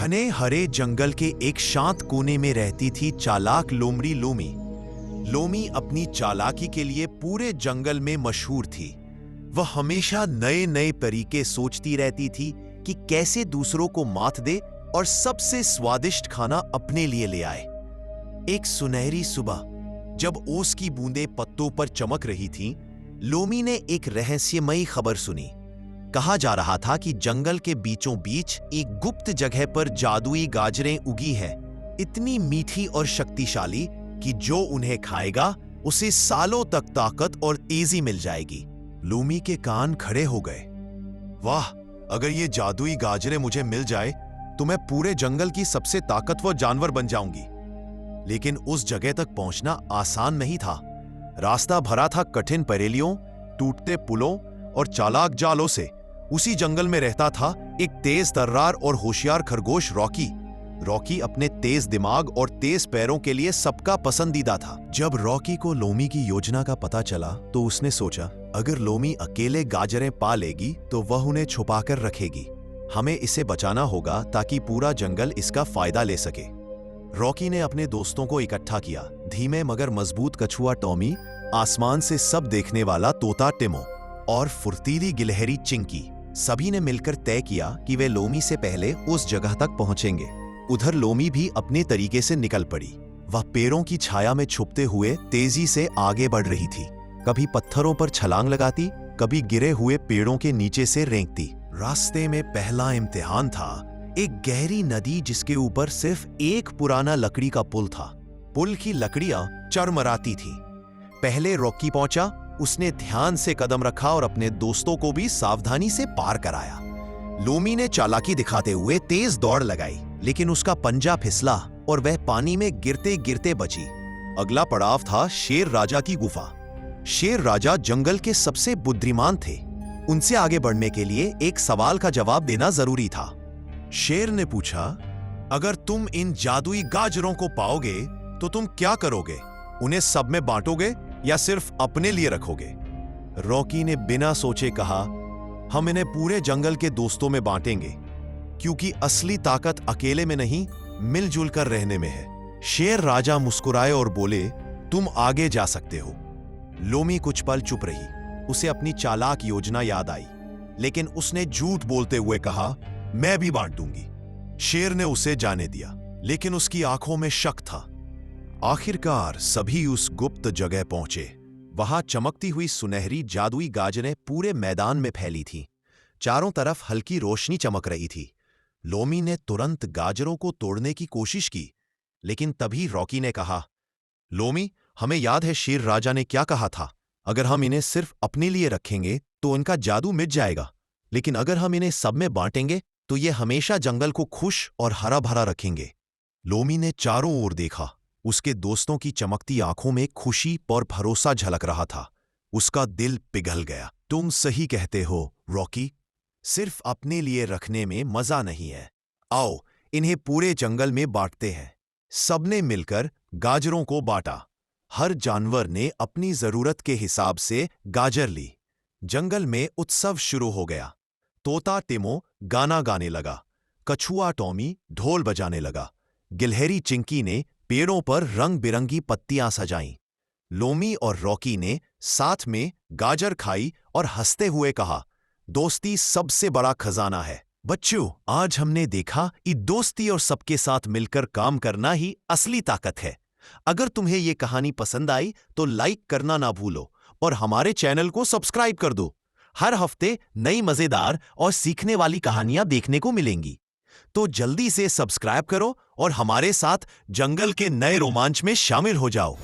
घने हरे जंगल के एक शांत कोने में रहती थी चालाक लोमड़ी लोमी। लोमी अपनी चालाकी के लिए पूरे जंगल में मशहूर थी। वह हमेशा नए नए तरीके सोचती रहती थी कि कैसे दूसरों को मात दे और सबसे स्वादिष्ट खाना अपने लिए ले आए। एक सुनहरी सुबह जब ओस की बूंदें पत्तों पर चमक रही थीं, लोमी ने एक रहस्यमयी खबर सुनी। कहा जा रहा था कि जंगल के बीचों बीच एक गुप्त जगह पर जादुई गाजरें उगी है, इतनी मीठी और शक्तिशाली कि जो उन्हें खाएगा उसे सालों तक ताकत और तेजी मिल जाएगी। लोमी के कान खड़े हो गए। वाह, अगर ये जादुई गाजरें मुझे मिल जाए तो मैं पूरे जंगल की सबसे ताकतवर जानवर बन जाऊंगी। लेकिन उस जगह तक पहुंचना आसान नहीं था। रास्ता भरा था कठिन पहेलियों, टूटते पुलों और चालाक जालों से। उसी जंगल में रहता था एक तेज तर्रार और होशियार खरगोश रॉकी। रॉकी अपने तेज दिमाग और तेज पैरों के लिए सबका पसंदीदा था। जब रॉकी को लोमी की योजना का पता चला तो उसने सोचा, अगर लोमी अकेले गाजरें पा लेगी तो वह उन्हें छुपाकर रखेगी। हमें इसे बचाना होगा ताकि पूरा जंगल इसका फायदा ले सके। रॉकी ने अपने दोस्तों को इकट्ठा किया। धीमे मगर मजबूत कछुआ टॉमी, आसमान से सब देखने वाला तोता टिमो और फुर्तीली गिलहरी चिंकी। सभी ने मिलकर तय किया कि वे लोमी से पहले उस जगह तक पहुंचेंगे। उधर लोमी भी अपने तरीके से निकल पड़ी। वह पेड़ों की छाया में छुपते हुए तेजी से आगे बढ़ रही थी। कभी पत्थरों पर छलांग लगाती, कभी गिरे हुए पेड़ों के नीचे से रेंगती। रास्ते में पहला इम्तिहान था, एक गहरी नदी जिसके ऊपर सिर्फ एक पुराना लकड़ी का पुल था। पुल की लकड़ियां चरमराती थी। पहले रॉकी पहुंचा। उसने ध्यान से कदम रखा और अपने दोस्तों को भी सावधानी से पार कराया। लोमी ने चालाकी दिखाते हुए तेज दौड़ लगाई, लेकिन उसका पंजा फिसला और वह पानी में गिरते गिरते बची। अगला पड़ाव था शेर राजा की गुफा। शेर राजा जंगल के सबसे बुद्धिमान थे। उनसे आगे बढ़ने के लिए एक सवाल का जवाब देना जरूरी था। शेर ने पूछा, अगर तुम इन जादुई गाजरों को पाओगे तो तुम क्या करोगे? उन्हें सब में बांटोगे या सिर्फ अपने लिए रखोगे? रॉकी ने बिना सोचे कहा, हम इन्हें पूरे जंगल के दोस्तों में बांटेंगे, क्योंकि असली ताकत अकेले में नहीं, मिलजुल कर रहने में है। शेर राजा मुस्कुराए और बोले, तुम आगे जा सकते हो। लोमी कुछ पल चुप रही। उसे अपनी चालाक योजना याद आई, लेकिन उसने झूठ बोलते हुए कहा, मैं भी बांट दूंगी। शेर ने उसे जाने दिया, लेकिन उसकी आंखों में शक था। आखिरकार सभी उस गुप्त जगह पहुंचे। वहां चमकती हुई सुनहरी जादुई गाजरें पूरे मैदान में फैली थीं। चारों तरफ हल्की रोशनी चमक रही थी। लोमी ने तुरंत गाजरों को तोड़ने की कोशिश की, लेकिन तभी रॉकी ने कहा, लोमी, हमें याद है शेर राजा ने क्या कहा था, अगर हम इन्हें सिर्फ अपने लिए रखेंगे तो उनका जादू मिट जाएगा, लेकिन अगर हम इन्हें सब में बांटेंगे तो ये हमेशा जंगल को खुश और हरा भरा रखेंगे। लोमी ने चारों ओर देखा। उसके दोस्तों की चमकती आंखों में खुशी और भरोसा झलक रहा था। उसका दिल पिघल गया। तुम सही कहते हो रॉकी, सिर्फ अपने लिए रखने में मजा नहीं है। आओ इन्हें पूरे जंगल में बांटते हैं। सबने मिलकर गाजरों को बांटा। हर जानवर ने अपनी जरूरत के हिसाब से गाजर ली। जंगल में उत्सव शुरू हो गया। तोता टिमो गाना गाने लगा। कछुआ टॉमी ढोल बजाने लगा। गिलहरी चिंकी ने पेड़ों पर रंग बिरंगी पत्तियां सजाईं। लोमी और रॉकी ने साथ में गाजर खाई और हंसते हुए कहा, दोस्ती सबसे बड़ा खजाना है। बच्चों, आज हमने देखा कि दोस्ती और सबके साथ मिलकर काम करना ही असली ताकत है। अगर तुम्हें ये कहानी पसंद आई तो लाइक करना ना भूलो और हमारे चैनल को सब्सक्राइब कर दो। हर हफ्ते नई मजेदार और सीखने वाली कहानियां देखने को मिलेंगी। तो जल्दी से सब्सक्राइब करो और हमारे साथ जंगल के नए रोमांच में शामिल हो जाओ।